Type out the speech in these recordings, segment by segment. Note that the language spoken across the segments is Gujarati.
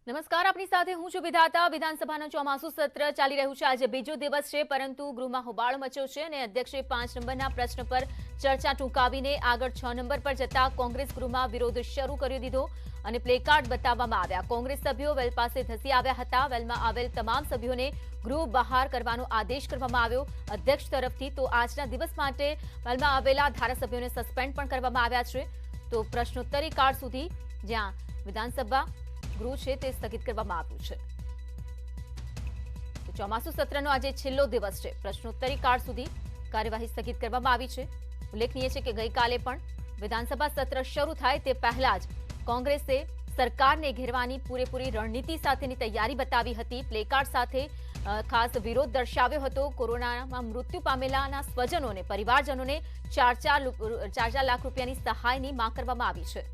નમસ્કાર, આપની સાથે હું છું વિધાતા। વિધાનસભાનું ચોમાસું સત્ર ચાલી રહ્યું છે। આજે બીજો દિવસ છે, પરંતુ ગૃહમાં હોબાળો મચ્યો છે અને અધ્યક્ષે 5 નંબરના પ્રશ્ન પર ચર્ચા ટૂંકાવીને આગળ 6 નંબર પર જતા કોંગ્રેસ ગૃહમાં વિરોધ શરૂ કરી દીધો અને પ્લેકાર્ડ બતાવવામાં આવ્યા। કોંગ્રેસ સભ્યો વેલ પાસે ધસી આવ્યા હતા। વેલમાં આવેલ તમામ સભ્યોને ગૃહ બહાર કરવાનો આદેશ કરવામાં આવ્યો અધ્યક્ષ તરફથી। તો આજના દિવસ માટે વેલમાં આવેલા ધારાસભ્યોને સસ્પેન્ડ પણ કરવામાં આવ્યા છે। તો પ્રશ્નોત્તરી કાળ સુધી જ્યાં વિધાનસભા ગૃહ છે તે સ્થગિત કરવામાં આવ્યું છે। તો ચોમાસુ સત્રનો આજે છેલ્લો દિવસ છે। પ્રશ્નોત્તરી કાળ સુધી કાર્યવાહી સ્થગિત કરવામાં આવી છે। ઉલ્લેખનીય છે કે ગઈકાલે પણ વિધાનસભા સત્ર શરૂ થાય તે પહેલા જ કોંગ્રેસે સરકારને ઘેરવાની પૂરેપૂરી રણનીતિ સાથેની તૈયારી બતાવી હતી। પ્લેકાર્ડ સાથે ખાસ વિરોધ દર્શાવ્યો હતો। કોરોનામાં મૃત્યુ પામેલાના સ્વજનોને પરિવારજનોને 4 લાખ રૂપિયાની સહાયની માંગ કરવામાં આવી છે।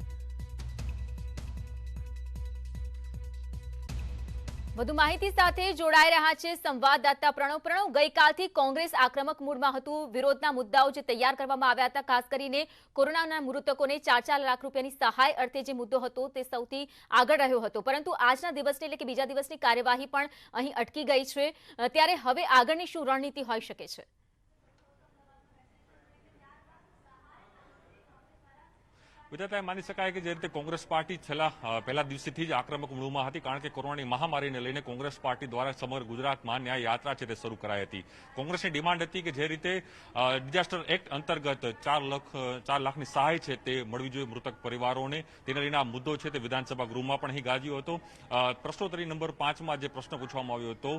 વધુ માહિતી સાથે જોડાઈ રહ્યા છે સંવાદદાતા પ્રણવ। ગઈકાલથી કોંગ્રેસ આક્રમક મૂડમાં હતું। વિરોધના મુદ્દાઓ જે તૈયાર કરવામાં આવ્યા હતા, ખાસ કરીને કોરોનાના મૃતકોને 4 લાખ રૂપિયાની સહાય અર્થે જે મુદ્દો હતો તે સૌથી આગળ રહ્યો હતો, પરંતુ આજના દિવસની એટલે કે બીજા દિવસની કાર્યવાહી પણ અહીં અટકી ગઈ છે। ત્યારે હવે આગળની શું રણનીતિ હોઈ શકે છે? વિધાતા માની શકાય કે જે રીતે કોંગ્રેસ પાર્ટી પહેલા દિવસેથી જ આક્રમક મૂડમાં હતી, કારણ કે કોરોનાની મહામારીને લઈને કોંગ્રેસ પાર્ટી દ્વારા સમગ્ર ગુજરાતમાં ન્યાય યાત્રા છે તે શરૂ કરાઈ હતી। કોંગ્રેસની ડિમાન્ડ હતી કે જે રીતે ડિઝાસ્ટર એક્ટ અંતર્ગત 4 લાખની સહાય છે તે મળવી જોઈએ મૃતક પરિવારોને, તેને લઈને આ મુદ્દો છે તે વિધાનસભા ગૃહમાં પણ અહીં ગાજ્યો હતો। પ્રશ્નોત્તરી નંબર 5માં જે પ્રશ્ન પૂછવામાં આવ્યો હતો,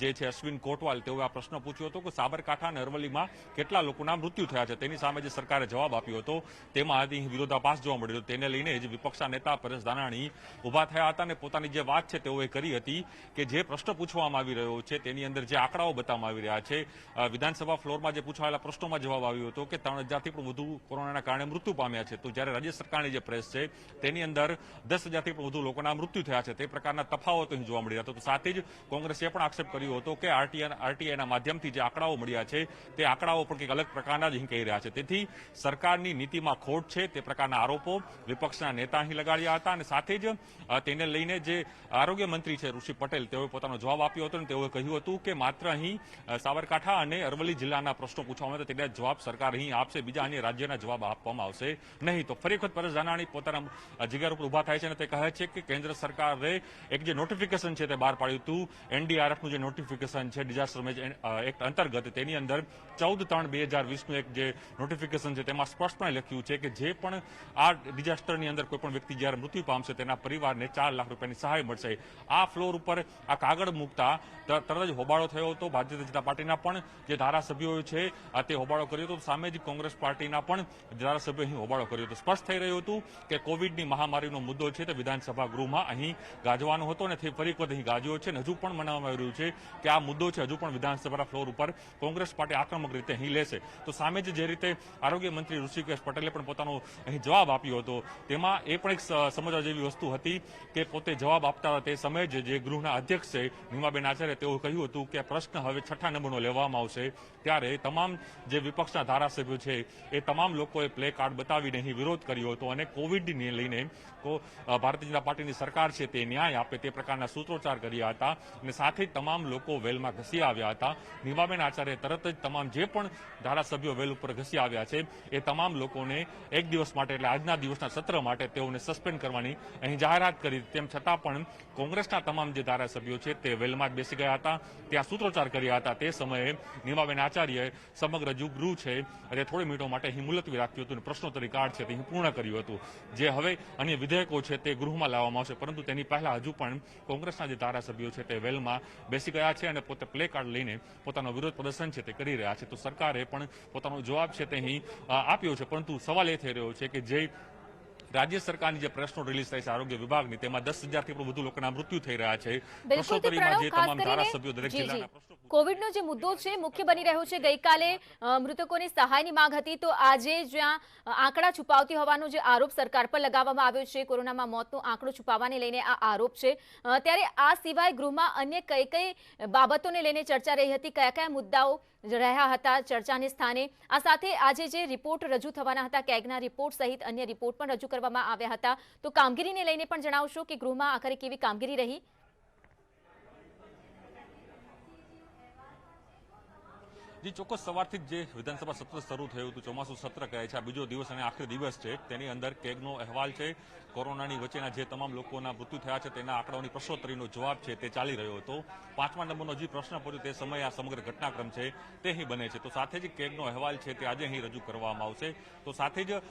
જે છે અશ્વિન કોટવાલ, તેઓએ આ પ્રશ્ન પૂછ્યો હતો કે સાબરકાંઠા અને અરવલ્લીમાં કેટલા લોકોના મૃત્યુ થયા છે, તેની સામે જે સરકારે જવાબ આપ્યો હતો તેમાં વિરોધાભાસ જોવા મળ્યો। તેને લઈને જ વિપક્ષના નેતા પરેશ ધાનાણી ઉભા થયા હતા અને પોતાની જે વાત છે તેઓએ કરી હતી કે જે પ્રશ્ન પૂછવામાં આવી રહ્યો છે તેની અંદર જે આંકડાઓ બતાવવામાં આવી રહ્યા છે, વિધાનસભા ફ્લોરમાં જે પૂછાયેલા પ્રશ્નોમાં જવાબ આવ્યો હતો કે 3000થી પણ વધુ કોરોનાના કારણે મૃત્યુ પામ્યા છે, તો જ્યારે રાજ્ય સરકારની જે પ્રેસ છે તેની અંદર 10,000થી પણ વધુ લોકોના મૃત્યુ થયા છે, તે પ્રકારના તફાવતો અહીં જોવા મળી રહ્યા હતા। તો સાથે જ કોંગ્રેસે પણ આક્ષેપ કર્યો હતો કે આરટીઆઈના માધ્યમથી જે આંકડાઓ મળ્યા છે તે આંકડાઓ પણ કંઈક અલગ પ્રકારના જ અહીં કહી રહ્યા છે। તેથી સરકારની નીતિમાં ખોટ છે તે પ્રકારના આરોપો વિપક્ષના નેતા અહીં લગાડ્યા હતા અને સાથે જ તેને લઈને જે આરોગ્ય મંત્રી છે ઋષિ પટેલ, તેઓએ પોતાનો જવાબ આપ્યો હતો અને તેઓએ કહ્યું હતું કે માત્ર અહીં સાબરકાંઠા અને અરવલ્લી જિલ્લાના પ્રશ્નો પૂછવામાં આવે તેના જવાબ સરકાર અહીં આપશે, બીજા અન્ય રાજ્યના જવાબ આપવામાં આવશે નહીં। તો ફરી વખત પરેશ ધાનાણી પોતાના જગ્યા ઉપર ઉભા થાય છે અને તે કહે છે કે કેન્દ્ર સરકારે એક જે નોટિફિકેશન છે તે બહાર પાડ્યું હતું, એનડીઆરએફનું જે નોટિફિકેશન છે ડિઝાસ્ટર મેનેજમેન્ટ એક્ટ અંતર્ગત, તેની અંદર 14/3/2020નું એક જે નોટિફિકેશન છે તેમાં સ્પષ્ટપણે લખ્યું છે કે જે પણ આ ડિઝાસ્ટરની અંદર કોઈ પણ વ્યક્તિ જ્યારે મૃત્યુ પામશે તેના પરિવારને 4 લાખ રૂપિયાની સહાય મળશે। આ ફ્લોર ઉપર આ કાગળ મૂકતા તરત જ હોબાળો થયો હતો। ભારતીય જનતા પાર્ટીના પણ જે ધારાસભ્યો છે તે હોબાળો કર્યો હતો, સામે જ કોંગ્રેસ પાર્ટીના પણ ધારાસભ્યો અહીં હોબાળો કર્યો હતો। સ્પષ્ટ થઈ રહ્યું હતું કે કોવિડની મહામારીનો મુદ્દો છે તે વિધાનસભા ગૃહમાં અહીં ગાજવાનો હતો અને તે ફરી વખત અહીં ગાજ્યો છે અને હજુ પણ મનાવવામાં આવી રહ્યું છે કે આ મુદ્દો છે હજુ પણ વિધાનસભાના ફ્લોર ઉપર કોંગ્રેસ પાર્ટી આક્રમક રીતે અહીં લેશે। તો સામે જ જે રીતે આરોગ્ય મંત્રી ઋષિકેશ પટેલે પણ પોતાનો અહીં જવાબ આપ્યો હતો, તેમાં એ પણ એક સમજવા જેવી વસ્તુ હતી કે પોતે જવાબ આપતા તે સમયે જે ગૃહના અધ્યક્ષ છે નીમાબેન આચાર્ય, તેઓએ કહ્યું હતું કે પ્રશ્ન હવે 6ઠ્ઠા નંબરનો લેવામાં આવશે। ત્યારે તમામ જે વિપક્ષના ધારાસભ્યો છે એ તમામ લોકોએ પ્લે કાર્ડ બતાવીને અહીં વિરોધ કર્યો હતો અને કોવિડને લઈને ભારતીય જનતા પાર્ટીની સરકાર છે તે ન્યાય આપે તે પ્રકારના સૂત્રોચ્ચાર કર્યા હતા અને સાથે જ તમામ લોકો વેલમાં ઘસી આવ્યા હતા। નીમાબેન આચાર્ય તરત જ તમામ જે પણ ધારાસભ્યો વેલ ઉપર ઘસી આવ્યા છે એ તમામ લોકોને એક દિવસ માટે એટલે આજના દિવસના સત્ર માટે તેઓને સસ્પેન્ડ કરવાની અહીં જાહેરાત કરી। તેમ છતાં પણ કોંગ્રેસના તમામ જે ધારાસભ્યો છે તે વેલમાં જ બેસી ગયા હતા, ત્યાં સૂત્રોચ્ચાર કર્યા હતા। તે સમયે નીમાબેન આચાર્યએ સમગ્ર ગૃહ છે તે થોડી મિનિટો માટે અહીં મુલતવી રાખ્યું હતું અને પ્રશ્નોત્તરી કાળ છે તે અહીં પૂર્ણ કર્યું હતું, જે હવે અન્ય વિધેયકો છે તે ગૃહમાં લાવવામાં આવશે, પરંતુ તેની પહેલા હજુ પણ કોંગ્રેસના જે ધારાસભ્યો છે તે વેલમાં બેસી ગયા છે અને પોતે પ્લે કાર્ડ લઈને પોતાનો વિરોધ પ્રદર્શન છે તે કરી રહ્યા છે। તો સરકારે પણ પોતાનો જવાબ છે તે અહીં આપ્યો છે, પરંતુ સવાલ એ થઈ રહ્યો છે કે જે રાજ્ય સરકારની જે પ્રેસ નોટ રિલીઝ થઈ છે આરોગ્ય વિભાગની, તેમાં 10,000થી પણ વધુ લોકોના મૃત્યુ થઈ રહ્યા છે। પ્રશ્નોત્તરીમાં જે તમામ ધારાસભ્યો દરેક જિલ્લાના પ્રશ્નો કોવિડનો જે મુદ્દો છે મુખ્ય બની રહ્યો છે। ગઈકાલે મૃતકોની સહાયની માંગ હતી, તો આજે જ્યાં આંકડા છુપાવતી હોવાનો જે આરોપ સરકાર પર લગાવવામાં આવ્યો છે, કોરોનામાં મોતનો આંકડો છુપાવવાને લઈને આ આરોપ છે, ત્યારે આ સિવાય ગૃહમાં અન્ય કઈ કઈ બાબતોને લઈને ચર્ચા રહી હતી, કયા કયા મુદ્દાઓ રહ્યા હતા ચર્ચાની સ્થાને. આ સાથે આજે જે રિપોર્ટ રજૂ થવાના હતા કેગના રિપોર્ટ સહિત અન્ય રિપોર્ટ પણ રજૂ કરવામાં આવ્યા હતા. તો કામગીરીને લઈને પણ જણાવશો કે ગૃહમાં આખરે કેવી કામગીરી રહી? જી ચોક્કસ સવારથી જ જે વિધાનસભા સત્ર શરૂ થયું હતું, ચોમાસું સત્ર કહે છે, આ બીજો દિવસ અને આખરી દિવસ છે. તેની અંદર કેગનો અહેવાલ છે, કોરોનાની વચ્ચેના જે તમામ લોકોના મૃત્યુ થયા છે તેના આંકડાઓની પ્રશ્નોત્તરીનો જવાબ છે તે ચાલી રહ્યો હતો. 5મા નંબરનો જે પ્રશ્ન પડ્યો તે સમયે આ સમગ્ર ઘટનાક્રમ છે તે અહીં બને છે. તો સાથે જ કેગનો અહેવાલ છે તે આજે અહીં રજૂ કરવામાં આવશે. તો સાથે જ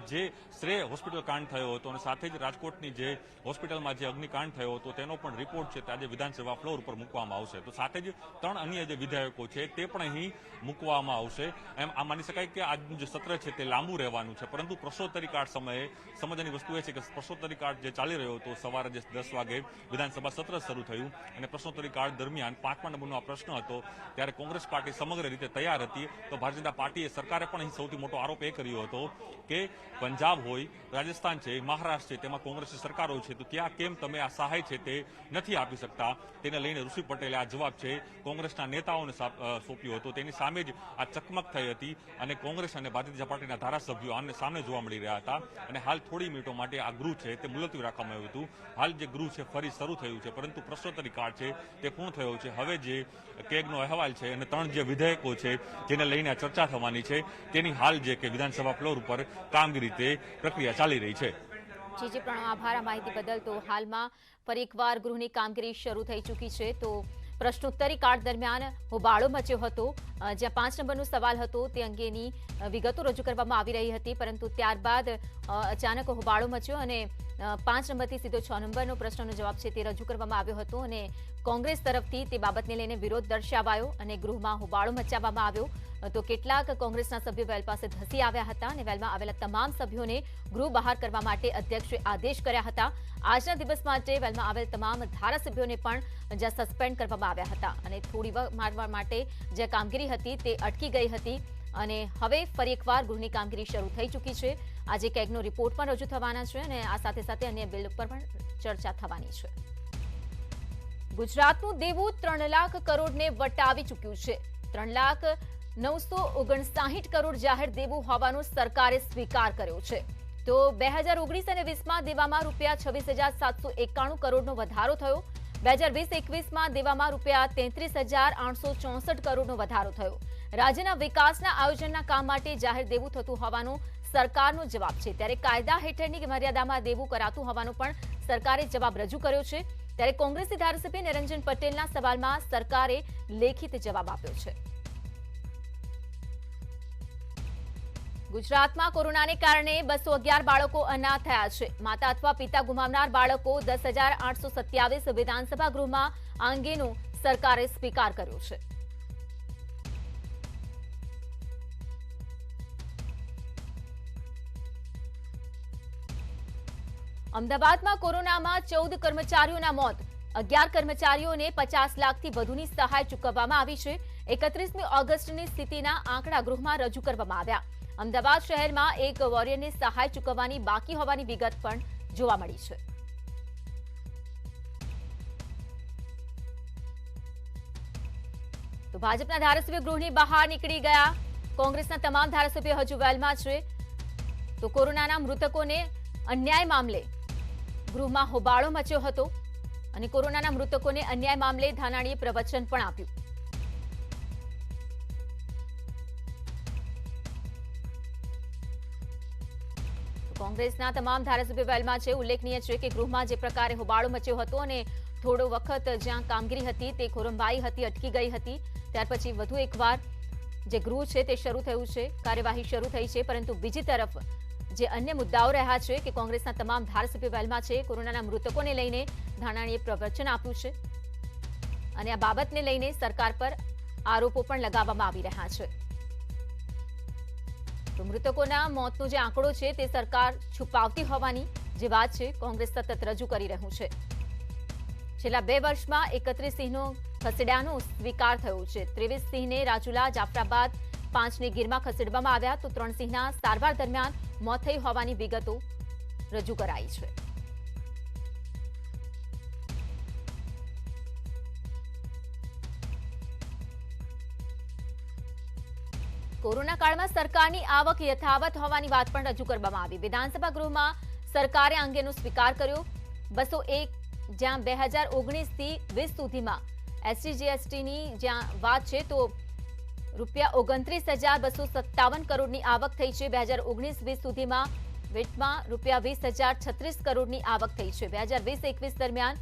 જે શ્રેય હોસ્પિટલ કાંડ થયો હતો અને સાથે જ રાજકોટની જે હોસ્પિટલમાં જે અગ્નિકાંડ થયો હતો તેનો પણ રિપોર્ટ છે તે આજે વિધાનસભા ફ્લોર ઉપર મૂકવામાં આવશે. તો સાથે જ 3 અન્ય જે વિધાયકો છે તે પણ અહીં મૂકવામાં આવશે. એમ આ માની શકાય કે આજનું જે સત્ર છે તે લાંબુ રહેવાનું છે, પરંતુ પ્રશ્નોત્તરી કાળ સમયે સમજવાની વસ્તુ એ છે કે પ્રશ્નોત્તરી કાળ જે ચાલી રહ્યો હતો, સવારે જે 10 વાગે વિધાનસભા સત્ર શરૂ થયું અને પ્રશ્નોત્તરી કાળ દરમિયાન 5મા નંબરનો આ પ્રશ્ન હતો ત્યારે કોંગ્રેસ પાર્ટી સમગ્ર રીતે તૈયાર હતી. તો ભારતીય જનતા પાર્ટીએ સરકારે પણ અહીં સૌથી મોટો આરોપ એ કર્યો હતો કે પંજાબ હોય, રાજસ્થાન છે, મહારાષ્ટ્ર છે, તેમાં કોંગ્રેસની સરકારો છે, તો ત્યાં કેમ તમે આ સહાય છે તે નથી આપી શકતા? તેને લઈને ઋષિ પટેલે આ જવાબ છે કોંગ્રેસના નેતાઓને સોંપ્યો હતો. તેની સામે જ આ ચકમક થઈ હતી અને કોંગ્રેસ અને ભારતીય જનતા પાર્ટીના ધારાસભ્યો આમને સામે જોવા મળી રહ્યા હતા અને હાલ થોડી મિનિટો માટે આ ગૃહ છે તે મુલતવી રાખવામાં આવ્યું હતું. હાલ જે ગૃહ છે ફરી શરૂ થયું છે, પરંતુ પ્રશ્નોત્તરી કાળ છે તે પૂર્ણ થયો છે. હવે જે કેગનો અહેવાલ છે અને 3 જે વિધેયકો છે જેને લઈને આ ચર્ચા થવાની છે તેની હાલ જે કે વિધાનસભા ફ્લોર ઉપર કામગીરી તે પ્રક્રિયા ચાલી રહી છે. જી પ્રણવ, આભાર આ માહિતી બદલ. તો હાલમાં ફરી એકવાર ગૃહની કામગીરી શરૂ થઈ ચૂકી છે. તો પ્રશ્નોત્તરી કાળ દરમિયાન હોબાળો મચ્યો હતો, જ્યાં 5 નંબરનો સવાલ હતો તે અંગેની વિગતો રજૂ કરવામાં આવી રહી હતી, પરંતુ ત્યારબાદ અચાનક હોબાળો મચ્યો અને 5 નંબરથી સીધો 6 નંબરનો પ્રશ્નનો જવાબ છે તે રજૂ કરવામાં આવ્યો હતો અને કોંગ્રેસ તરફથી તે બાબતને લઈને વિરોધ દર્શાવાયો અને ગૃહમાં હોબાળો મચાવવામાં આવ્યો. તો કેટલાક કોંગ્રેસના સભ્યો વેલ પાસે ધસી આવ્યા હતા અને વેલમાં આવેલા તમામ સભ્યોને ગૃહ બહાર કરવા માટે અધ્યક્ષે આદેશ કર્યા હતા. આજના દિવસ માટે વેલમાં આવેલ તમામ ધારાસભ્યોને પણ જ્યાં સસ્પેન્ડ કરવામાં આવ્યા હતા અને થોડી વાર માટે જે કામગીરી હતી તે અટકી ગઈ હતી અને હવે ફરી એકવાર ગૃહની કામગીરી શરૂ થઈ ચૂકી છે. આજે કેગનો રિપોર્ટ પણ રજૂ થવાના છે અને આ સાથે સાથે અન્ય બિલ ઉપર પણ ચર્ચા થવાની છે. ગુજરાતનું દેવું 3 લાખ કરોડને વટાવી ચૂક્યું છે. 3,959 કરોડ જાહેર દેવું હોવાનો સરકારે સ્વીકાર કર્યો છે. તો 2019 અને 20માં દેવામાં રૂપિયા 26,791 કરોડનો વધારો થયો. 2020-21માં દેવામાં રૂપિયા 33,864 કરોડનો વધારો થયો. રાજ્યના વિકાસના આયોજનના કામ માટે જાહેર દેવું થતું હોવાનો સરકારનો જવાબ છે. ત્યારે કાયદા હેઠળની મર્યાદામાં દેવું કરાતું હોવાનો પણ સરકારે જવાબ રજૂ કર્યો છે. ત્યારે કોંગ્રેસી ધારાસભ્ય નિરંજન પટેલના સવાલમાં સરકારે લેખિત જવાબ આપ્યો છે. ગુજરાતમાં કોરોનાને કારણે 211 બાળકો અનાથ થયા છે. માતા અથવા પિતા ગુમાવનાર બાળકો 10,827 વિધાનસભા ગૃહમાં આ અંગેનો સરકારે સ્વીકાર કર્યો છે. અમદાવાદમાં કોરોનામાં 14 કર્મચારીઓના મોત, 11 કર્મચારીઓને 50 લાખથી વધુની સહાય ચૂકવવામાં આવી છે. 31મી ઓગસ્ટની સ્થિતિના આંકડા ગૃહમાં રજૂ કરવામાં આવ્યા. અમદાવાદ શહેરમાં એક વોરિયરને સહાય ચૂકવવાની બાકી હોવાની વિગત પણ જોવા મળી છે. તો ભાજપના ધારાસભ્ય ગૃહની બહાર નીકળી ગયા. કોંગ્રેસના તમામ ધારાસભ્યો હજુ વેલમાં છે. તો કોરોનાના મૃતકોને અન્યાય મામલે ગૃહમાં હોબાળો મચ્યો હતો અને કોરોનાના મૃતકોને અન્યાય મામલે ધાનાણીએ પ્રવચન પણ આપ્યું. કોંગ્રેસના તમામ ધારાસભ્યો વેલમાં છે. ઉલ્લેખનીય છે કે ગૃહમાં જે પ્રકારે હોબાળો મચ્યો હતો અને થોડો વખત જ્યાં કામગીરી હતી તે ખોરંભાઈ હતી, અટકી ગઈ હતી, ત્યાર પછી વધુ એકવાર જે ગૃહ છે તે શરૂ થયું છે, કાર્યવાહી શરૂ થઈ છે. પરંતુ બીજી તરફ જે અન્ય મુદ્દાઓ રહ્યા છે કે કોંગ્રેસના તમામ ધારાસભ્યો વેલમાં છે. કોરોનાના મૃતકોને લઈને ધાનાણીએ પ્રવચન આપ્યું છે અને આ બાબતને લઈને સરકાર પર આરોપો પણ લગાવવામાં આવી રહ્યા છે. તો મૃતકોના મોતનો જે આંકડો છે તે સરકાર છુપાવતી હોવાની જે વાત છે કોંગ્રેસ સતત રજૂ કરી રહ્યું છે. છેલ્લા 2 વર્ષમાં 31 સિંહનો ખસેડાનો સ્વીકાર થયો છે. 23 સિંહને રાજુલા, જાફરાબાદ, 5ને ગીરમાં ખસેડવામાં આવ્યા. તો 3 સિંહના સારવાર દરમિયાન મોત થઈ હોવાની વિગતો રજૂ કરાઈ છે. કોરોના કાળમાં સરકારની આવક યથાવત હોવાની વાત પણ રજૂ કરવામાં આવી. વિધાનસભા ગૃહમાં સરકારે આ અંગેનો સ્વીકાર કર્યો. 201 જ્યાં 2019 થી 20 સુધીમાં એસટી-જીએસટીની જ્યાં વાત છે તો ₹29,257 કરોડની આવક થઈ છે. 2019-20 સુધીમાં વેટમાં ₹20,036 કરોડની આવક થઈ છે. 2020-21 દરમિયાન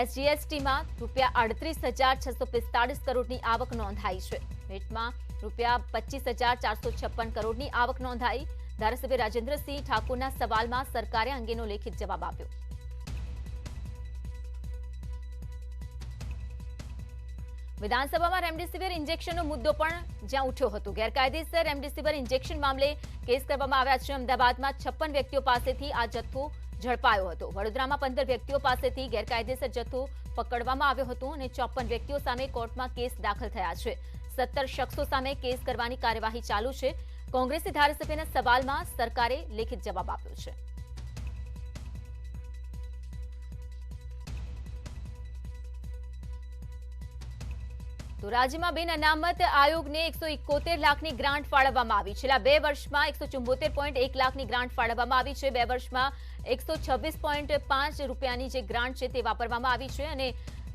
એસજીએસટીમાં ₹38,645 કરોડની આવક નોંધાઈ છે. વેટમાં ₹25,456 કરોડની આવક નોંધાઈ. ધારાસભ્ય રાજેન્દ્રસિંહ ઠાકોરના સવાલમાં સરકારે અંગેનો લેખિત જવાબ આપ્યો. વિધાનસભામાં રેમડેસિવિર ઇન્જેક્શનનો મુદ્દો પણ જ્યાં ઉઠ્યો હતો. ગેરકાયદેસર રેમડેસિવિર ઇન્જેક્શન મામલે કેસ કરવામાં આવ્યા છે. અમદાવાદમાં 56 વ્યક્તિઓ પાસેથી આ જથ્થો ઝડપાયો હતો. વડોદરામાં 15 વ્યક્તિઓ પાસેથી ગેરકાયદેસર જથ્થો પકડવામાં આવ્યો હતો અને 54 વ્યક્તિઓ સામે કોર્ટમાં કેસ દાખલ થયા છે. 17 શખ્સો સામે કેસ કરવાની કાર્યવાહી ચાલુ છે. કોંગ્રેસી ધારાસભ્યના સવાલમાં સરકારે લેખિત જવાબ આપ્યો છે. તો રાજ્યમાં બિન અનામત આયોગને 171 લાખની ગ્રાન્ટ ફાળવવામાં આવી. છેલ્લા 2 વર્ષમાં 174.1 લાખની ગ્રાન્ટ ફાળવવામાં આવી છે. 2 વર્ષમાં 126.5 રૂપિયાની જે ગ્રાન્ટ છે તે વાપરવામાં આવી છે અને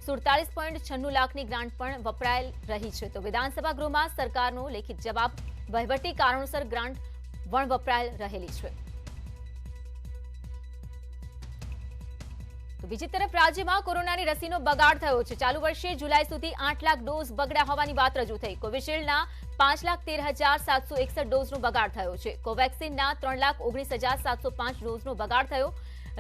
47.96 લાખની ગ્રાન્ટ પણ વપરાયેલ રહી છે. તો વિધાનસભા ગૃહમાં સરકારનો લેખિત જવાબ વહીવટી કારણોસર ગ્રાન્ટ વપરાયેલ રહેલી છે. તો બીજી તરફ રાજ્યમાં કોરોનાની રસીનો બગાડ થયો છે. ચાલુ વર્ષે જુલાઈ સુધી 8 લાખ ડોઝ બગડ્યા હોવાની વાત રજૂ થઈ. કોવિશિલ્ડના 5,13,761 ડોઝનો બગાડ થયો છે. કોવેક્સિનના 3,19,705 ડોઝનો બગાડ થયો.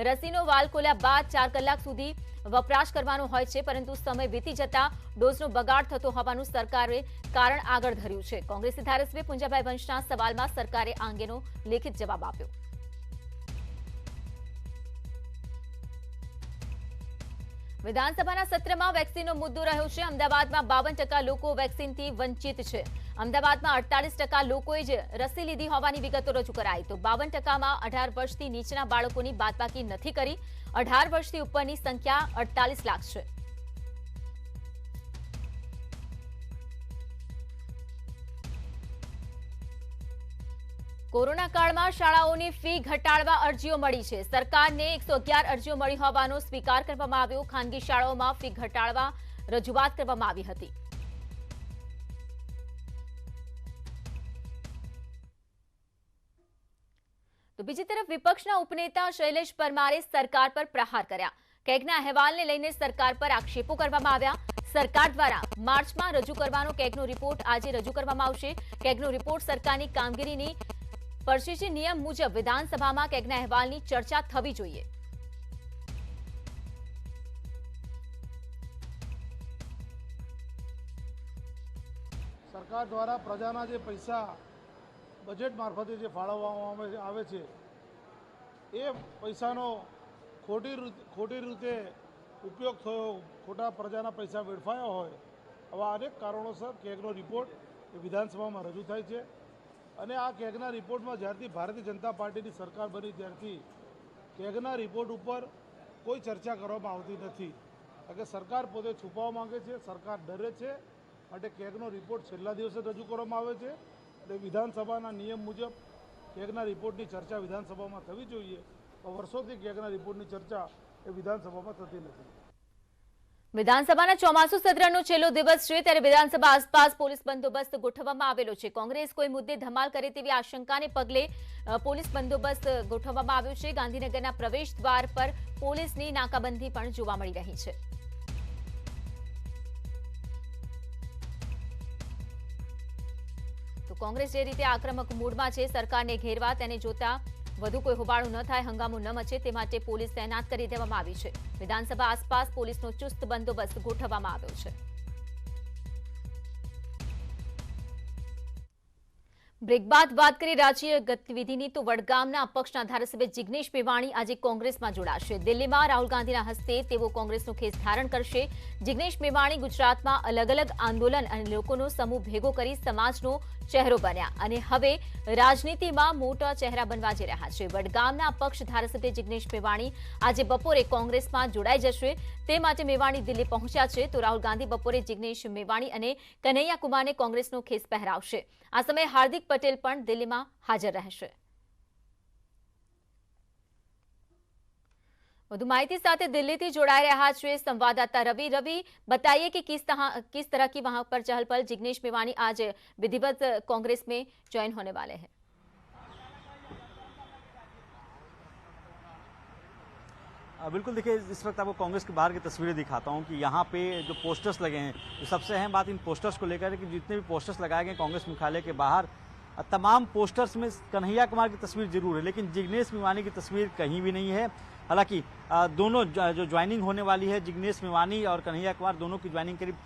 રસીનો વાલ ખોલ્યા બાદ 4 કલાક સુધી વપરાશ કરવાનો હોય છે, પરંતુ સમય વીતી જતા ડોઝનો બગાડ થતો હોવાનું સરકારે કારણ આગળ ધર્યું છે. કોંગ્રેસી ધારાસભ્ય પુંજાભાઈ વંશના સવાલમાં સરકારે આ અંગેનો લેખિત જવાબ આપ્યો. વિધાનસભાના સત્રમાં વેક્સિનનો મુદ્દો રહ્યો છે. અમદાવાદમાં 52% લોકો વેક્સિનથી વંચિત છે. અમદાવાદમાં 48% લોકોએ જ રસી લીધી હોવાની વિગતો રજૂ કરાઈ. તો 52%માં 18 વર્ષથી નીચેના બાળકોની બાદબાકી નથી કરી. 18 વર્ષથી ઉપરની સંખ્યા 48 લાખ છે. કોરોના કાળમાં શાળાઓની ફી ઘટાડવા અરજીઓ મળી છે. સરકારને 111 અરજીઓ મળી હોવાનો સ્વીકાર કરવામાં આવ્યો. ખાનગી શાળાઓમાં ફી ઘટાડવા રજૂઆત કરવામાં આવી હતી. તો બીજી તરફ વિપક્ષના ઉપનેતા શૈલેષ પરમારે સરકાર પર પ્રહાર કર્યા. કેગના અહેવાલને લઈને સરકાર પર આક્ષેપો કરવામાં આવ્યા. સરકાર દ્વારા માર્ચમાં રજૂ કરવાનો કેગનો રિપોર્ટ આજે રજૂ કરવામાં આવશે. કેગનો રિપોર્ટ સરકારની કામગીરીની પરચીજી નિયમ મુજબ વિધાનસભામાં કેગના અહેવાલની ચર્ચા થવી જોઈએ. સરકાર દ્વારા પ્રજાના જે પૈસા બજેટ મારફતે જે ફાળવવામાં આવે છે એ પૈસાનો ખોટી રીતે ઉપયોગ થયો, ખોટા પ્રજાના પૈસા વેડફાયા હોય, આવા અનેક કારણોસર કેગનો રિપોર્ટ એ વિધાનસભામાં રજૂ થાય છે. અને આ કેગના રિપોર્ટમાં જ્યારથી ભારતીય જનતા પાર્ટીની સરકાર બની ત્યારથી કેગના રિપોર્ટ ઉપર કોઈ ચર્ચા કરવામાં આવતી નથી. કારણ કે સરકાર પોતે છુપાવવા માંગે છે, સરકાર ડરે છે, માટે કેગનો રિપોર્ટ છેલ્લા દિવસે રજૂ કરવામાં આવે છે. એટલે વિધાનસભાના નિયમ મુજબ કેગના રિપોર્ટની ચર્ચા વિધાનસભામાં થવી જોઈએ. વર્ષોથી કેગના રિપોર્ટની ચર્ચા એ વિધાનસભામાં થતી નથી. વિધાનસભાના ચોમાસુ સત્રનો છેલ્લો દિવસ છે ત્યારે વિધાનસભા આસપાસ પોલીસ બંદોબસ્ત ગોઠવવામાં આવેલો છે. કોંગ્રેસ કોઈ મુદ્દે ધમાલ કરે તેવી આશંકાને પગલે પોલીસ બંદોબસ્ત ગોઠવવામાં આવ્યો છે. ગાંધીનગરના પ્રવેશ દ્વાર પર પોલીસની નાકાબંધી પણ જોવા મળી રહી છે. તો કોંગ્રેસ જે રીતે આક્રમક મૂડમાં છે સરકારને ઘેરવા, તેને જોતા વધુ કોઈ હોબાળો ન થાય, હંગામો ન મચે તે માટે પોલીસ તૈનાત કરી દેવામાં આવી છે. વિધાનસભા આસપાસ પોલીસનો ચુસ્ત બંદોબસ્ત ગોઠવવામાં આવ્યો છે. બ્રેક બાદ વાત કરી રાજ્ય ગતિવિધિની તો વડગામના અપક્ષના ધારાસભ્ય જિગ્નેશ મેવાણી આજે કોંગ્રેસમાં જોડાશે. દિલ્હીમાં રાહુલ ગાંધીના હસ્તે તેઓ કોંગ્રેસનું ખેસ ધારણ કરશે. જિગ્નેશ મેવાણી ગુજરાતમાં અલગ અલગ આંદોલન અને લોકોનો સમૂહ ભેગો કરી સમાજનો ચહેરો બન્યા અને હવે રાજનીતિમાં મોટા ચહેરા બનવા જઈ રહ્યા છે. વડગામના પક્ષ ધારાસભ્ય જિગ્નેશ મેવાણી આજે બપોરે કોંગ્રેસમાં જોડાઈ જશે. તે માટે મેવાણી દિલ્હી પહોંચ્યા છે. તો રાહુલ ગાંધી બપોરે જિગ્નેશ મેવાણી અને કનૈયા કુમારને કોંગ્રેસનો ખેસ પહેરાવશે. આ સમયે હાર્દિક પટેલ પણ દિલ્હીમાં હાજર રહેશે. વધુ माहिती साथ दिल्ली थी जोड़ाए रहा है संवाददाता रवि. बताइए कि किस तरह की वहां पर चहल पहल. जिग्नेश मेवाणी आज विधिवत कांग्रेस में ज्वाइन होने वाले हैं. बिल्कुल, देखिए इस वक्त आपको कांग्रेस के बाहर की तस्वीरें दिखाता हूं कि यहाँ पे जो पोस्टर्स लगे हैं, तो सबसे अहम बात इन पोस्टर्स को लेकर है कि जितने भी पोस्टर्स लगाए गए कांग्रेस मुख्यालय के बाहर, तमाम पोस्टर्स में कन्हैया कुमार की तस्वीर जरूर है, लेकिन जिग्नेश मेवाणी की तस्वीर कहीं भी नहीं है. हालांकि दोनों जो ज्वाइनिंग होने वाली है, जिग्नेश मेवाणी और कन्हैया कुमार दोनों की ज्वाइनिंग करीब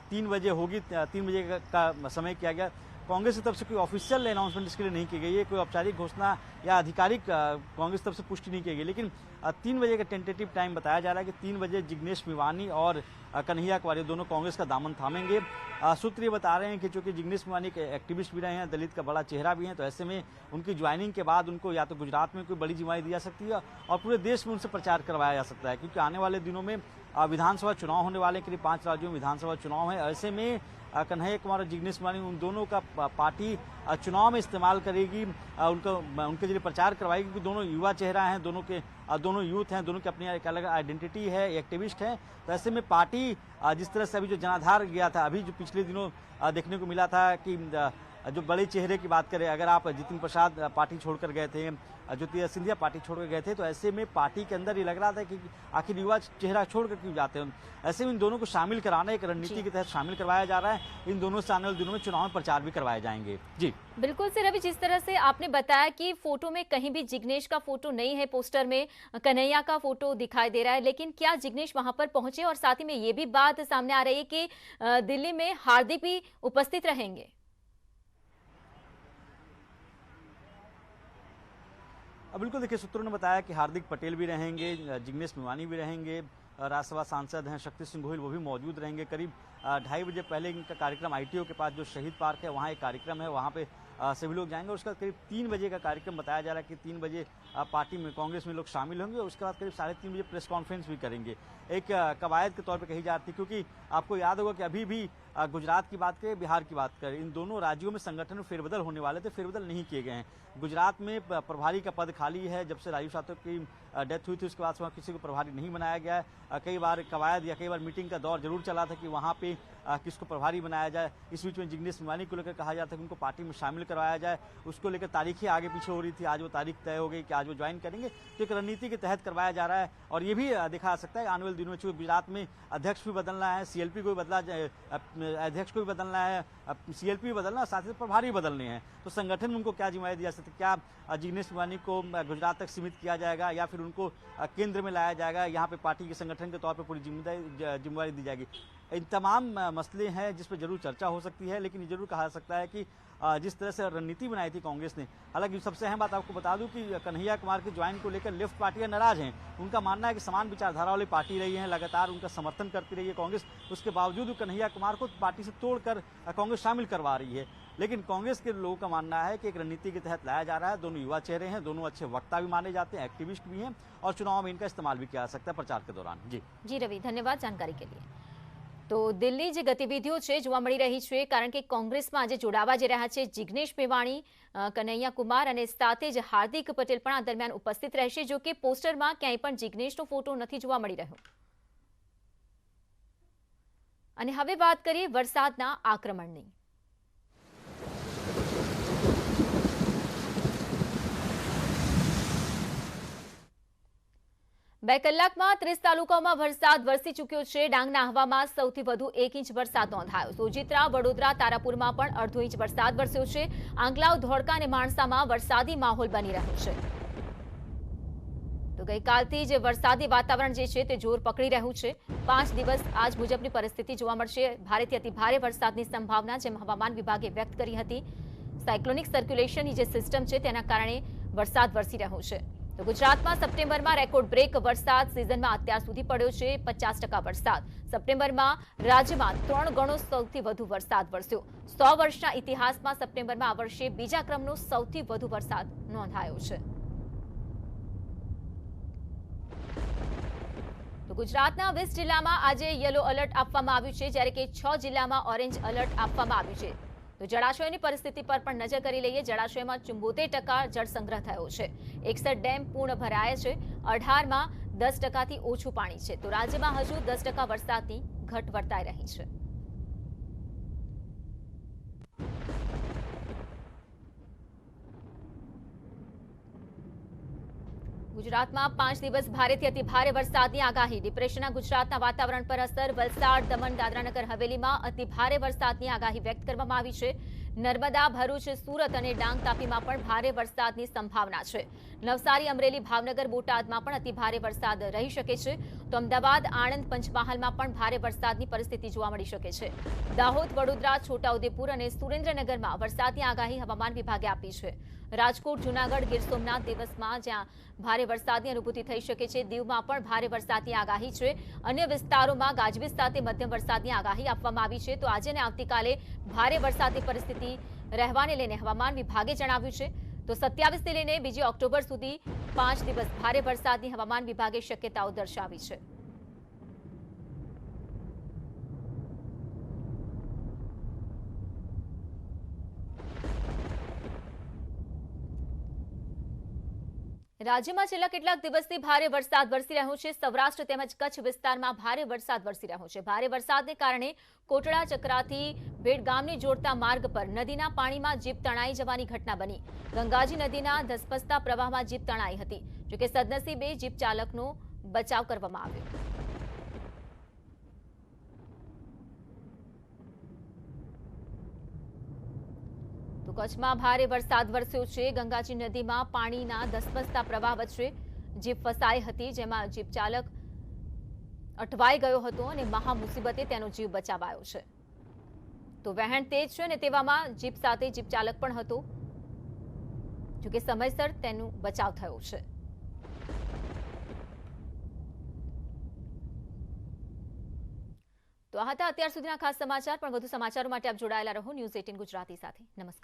3 बजे होगी. 3 बजे का समय किया गया. कांग्रेस की तरफ से कोई ऑफिशियल अनाउंसमेंट इसके लिए नहीं की गई है, कोई औपचारिक घोषणा या आधिकारिक कांग्रेस तरफ से पुष्टि नहीं की गई, लेकिन 3 बजे का टेंटेटिव टाइम बताया जा रहा है कि 3 बजे जिग्नेश मेवाणी और कन्हैया कुमार दोनों कांग्रेस का दामन थामेंगे. सूत्र ये बता रहे हैं कि चूंकि जिग्नेश मेवाणी के एक्टिविस्ट भी रहे हैं, दलित का बड़ा चेहरा भी है, तो ऐसे में उनकी ज्वाइनिंग के बाद उनको या तो गुजरात में कोई बड़ी जिम्मेदारी दी जा सकती है और पूरे देश में उनसे प्रचार करवाया जा सकता है, क्योंकि आने वाले दिनों में विधानसभा चुनाव होने वाले, करीब 5 राज्यों में विधानसभा चुनाव है. ऐसे में कन्हैया कुमार और जिग्नेश मेवाणी उन दोनों का पार्टी चुनाव में इस्तेमाल करेगी, उनके जरिए प्रचार करवाएगी, क्योंकि दोनों युवा चेहरा हैं, दोनों यूथ हैं, दोनों की अपनी एक अलग आइडेंटिटी है, एक्टिविस्ट हैं. तो ऐसे में पार्टी जिस तरह से अभी जो जनाधार गया था, अभी जो पिछले दिनों देखने को मिला था कि जो बड़े चेहरे की बात करें, अगर आप जितिन प्रसाद पार्टी छोड़कर गए थे, ज्योतिरादित्य सिंधिया पार्टी छोड़कर गए थे, तो ऐसे में पार्टी के अंदर ये लग रहा था कि आखिर युवा चेहरा छोड़कर क्यों जाते हैं. ऐसे में इन दोनों को शामिल कराना एक रणनीति के तहत शामिल करवाया जा रहा है. इन दोनों से आने वाले दिनों में चुनाव में प्रचार भी करवाए जाएंगे. जी बिल्कुल से रवि, जिस तरह से आपने बताया कि फोटो में कहीं भी जिग्नेश का फोटो नहीं है, पोस्टर में कन्हैया का फोटो दिखाई दे रहा है, लेकिन क्या जिग्नेश वहां पर पहुंचे? और साथ ही में ये भी बात सामने आ रही है कि दिल्ली में हार्दिक भी उपस्थित रहेंगे. बिल्कुल, देखिए सूत्रों ने बताया कि हार्दिक पटेल भी रहेंगे, जिग्नेश मेवाणी भी रहेंगे, राज्यसभा सांसद हैं शक्ति सिंह गोहिल वो भी मौजूद रहेंगे. करीब 2:30 बजे पहले इनका कार्यक्रम आईटीओ के पास जो शहीद पार्क है वहाँ एक कार्यक्रम है, वहाँ पे सभी लोग जाएंगे. उसका करीब 3 बजे का कार्यक्रम बताया जा रहा है कि 3 बजे पार्टी में कांग्रेस में लोग शामिल होंगे और उसके बाद करीब 3:30 बजे प्रेस कॉन्फ्रेंस भी करेंगे. एक कवायद के तौर पे कही जाती है, क्योंकि आपको याद होगा कि अभी भी गुजरात की बात करें, बिहार की बात करें, इन दोनों राज्यों में संगठन में फेरबदल होने वाले थे, फेरबदल नहीं किए गए हैं. गुजरात में प्रभारी का पद खाली है. जब से राजीव सातव की डेथ हुई थी उसके बाद वहाँ किसी को प्रभारी नहीं बनाया गया है. कई बार कवायद या कई बार मीटिंग का दौर जरूर चला था कि वहाँ पे किसको प्रभारी बनाया जाए. इस बीच में जिग्नेश मेवाणी को लेकर कहा जाता है कि उनको पार्टी में शामिल करवाया जाए. उसको लेकर तारीखें आगे पीछे हो रही थी. आज वो तारीख तय हो गई कि आज वो ज्वाइन करेंगे, तो एक रणनीति के तहत करवाया जा रहा है. और ये भी देखा जा सकता है आने वाले दिनों में, चूंकि गुजरात में अध्यक्ष भी बदलना है, सीएलपी को भी बदला, अध्यक्ष को भी बदलना है, सीएलपी भी बदलना है, साथ ही प्रभारी बदलने हैं. तो संगठन में उनको क्या जिम्मेदारी दी जा सकती है? क्या जिग्नेश मेवाणी को गुजरात तक सीमित किया जाएगा या फिर उनको केंद्र में लाया जाएगा, यहाँ पे पार्टी के संगठन के तौर पर पूरी जिम्मेदारी दी जाएगी? इन तमाम मसले हैं जिस पर जरूर चर्चा हो सकती है, लेकिन ये जरूर कहा जा सकता है कि जिस तरह से रणनीति बनाई थी कांग्रेस ने, हालांकि सबसे अहम बात आपको बता दूं कि कन्हैया कुमार के ज्वाइन को लेकर लेफ्ट पार्टियां नाराज हैं. उनका मानना है कि समान विचारधारा वाली पार्टी रही है, लगातार उनका समर्थन करती रही है कांग्रेस, उसके बावजूद कन्हैया कुमार को पार्टी से तोड़कर कांग्रेस शामिल करवा रही है. लेकिन कांग्रेस के लोगों का मानना है कि एक रणनीति के तहत लाया जा रहा है. दोनों युवा चेहरे हैं, दोनों अच्छे वक्ता भी माने जाते हैं, एक्टिविस्ट भी हैं और चुनाव में इनका इस्तेमाल भी किया जा सकता है प्रचार के दौरान. जी रवि, धन्यवाद जानकारी के लिए. तो दिल्ली જે ગતિવિધિઓ છે જોવા મળી રહી છે, કારણ કે કોંગ્રેસમાં આજે જોડાવા જઈ રહ્યા છે જિગ્નેશ મેવાણી, કનૈયા કુમાર અને સાથે જ હાર્દિક પટેલ પણ આ દરમિયાન ઉપસ્થિત રહેશે. જો કે પોસ્ટરમાં ક્યાંય પણ જિગ્નેશનો ફોટો નથી જોવા મળી રહ્યો. અને હવે વાત કરીએ વરસાદના આક્રમણની. 2 કલાકમાં 30 તાલુકાઓમાં વરસાદ વરસી ચૂક્યો છે. ડાંગના આહવામાં સૌથી વધુ 1 ઇંચ વરસાદ નોંધાયો. સોજિત્રા, વડોદરા, તારાપુરમાં પણ અડધો ઇંચ વરસાદ વરસ્યો છે. આંગલાવ, ધોળકા અને માણસામાં વરસાદી માહોલ બની રહ્યો છે. તો ગઈકાલથી જ વરસાદી વાતાવરણ જે છે તે જોર પકડી રહ્યું છે. 5 દિવસ આજ મુજબની પરિસ્થિતિ જોવા મળશે. ભારેથી અતિ ભારે વરસાદની સંભાવના જેમ હવામાન વિભાગે વ્યક્ત કરી હતી. સાયક્લોનિક સર્ક્યુલેશનની જે સિસ્ટમ છે તેના કારણે વરસાદ વરસી રહ્યો છે. તો ગુજરાતમાં સપ્ટેમ્બરમાં રેકોર્ડ બ્રેક વરસાદ સિઝનમાં અત્યાર સુધી પડ્યો છે 50% વરસાદ. સપ્ટેમ્બરમાં રાજ્યમાં 3 ગણો સૌથી વધુ વરસાદ વરસ્યો. 100 વર્ષના ઇતિહાસમાં સપ્ટેમ્બરમાં આ વર્ષે બીજા ક્રમનો સૌથી વધુ વરસાદ નોંધાયો છે. તો ગુજરાતના 20 જિલ્લામાં આજે યલો એલર્ટ આપવામાં આવ્યું છે, જ્યારે કે 6 જિલ્લામાં ઓરેન્જ એલર્ટ આપવામાં આવ્યું છે. તો જળાશયોની પરિસ્થિતિ પર પણ નજર કરી લઈએ. જળાશયોમાં 74% જળસંગ્રહ થયો છે. 61 ડેમ પૂર્ણ ભરાયા છે. 18માં 10%થી ઓછું પાણી છે. તો રાજ્યમાં હજુ 10% વરસાદની ઘટ વર્તાઈ રહી છે. ગુજરાતમાં 5 દિવસ ભારેથી અતિ ભારે વરસાદની આગાહી. ડિપ્રેશનના ગુજરાતના વાતાવરણ પર અસર. વલસાડ, દમણ, દાદરાનગર હવેલીમાં અતિ ભારે વરસાદની આગાહી વ્યક્ત કરવામાં આવી છે. નર્મદા, ભરૂચ, સુરત અને ડાંગ, તાપીમાં પણ ભારે વરસાદની સંભાવના છે. નવસારી, અમરેલી, ભાવનગર, બોટાદમાં પણ અતિ ભારે વરસાદ રહી શકે છે. તો અમદાવાદ, આણંદ, પંચમહાલમાં પણ ભારે વરસાદની પરિસ્થિતિ જોવા મળી શકે છે. દાહોદ, વડોદરા, છોટાઉદેપુર અને સુરેન્દ્રનગરમાં વરસાદની આગાહી હવામાન વિભાગે આપી છે. રાજકોટ, જૂનાગઢ, ગીર સોમનાથ દિવસમાં જ્યાં ભારે વરસાદની અનુભૂતિ થઈ શકે છે. દીવમાં પણ ભારે વરસાદની આગાહી છે. અન્ય વિસ્તારોમાં ગાજવીજ સાથે મધ્યમ વરસાદની આગાહી આપવામાં આવી છે. તો આજે અને આવતીકાલે ભારે વરસાદની પરિસ્થિતિ રહેવાને લઈને હવામાન વિભાગે જણાવ્યું છે. તો 27થી લઈને 2 ઓક્ટોબર સુધી 5 દિવસ ભારે વરસાદની હવામાન વિભાગે શક્યતાઓ દર્શાવી છે. રાજ્યમાં છેલ્લા કેટલાક દિવસથી ભારે વરસાદ વરસી રહ્યો છે. સૌરાષ્ટ્ર તેમજ કચ્છ વિસ્તારમાં ભારે વરસાદ વરસી રહ્યો છે. ભારે વરસાદને કારણે કોટડા ચક્રાથી ભેડ ગામને જોડતા માર્ગ પર નદીના પાણીમાં જીપ તણાઈ જવાની ઘટના બની. ગંગાજી નદીના ધસમસતા પ્રવાહમાં જીપ તણાઈ હતી. જોકે સદનસીબે જીપ ચાલકનો બચાવ કરવામાં આવ્યો. તો કચ્છમાં ભારે વરસાદ વરસ્યો છે. ગંગાજી નદીમાં પાણીના ધસમસતા પ્રવાહ વચ્ચે જીપ ફસાઈ હતી, જેમાં જીપ ચાલક અટવાઈ ગયો હતો અને મહા મુસીબતે તેનો જીવ બચાવાયો છે. તો વહેણ તેજ છે અને તેવામાં જીપ સાથે જીપ ચાલક પણ હતો, જોકે સમયસર તેનો બચાવ થયો છે. તો આ હતા અત્યાર સુધીના ખાસ સમાચાર. પણ વધુ સમાચારો માટે આપ જોડાયેલા રહો ન્યૂઝ 18 ગુજરાતી સાથે. નમસ્કાર.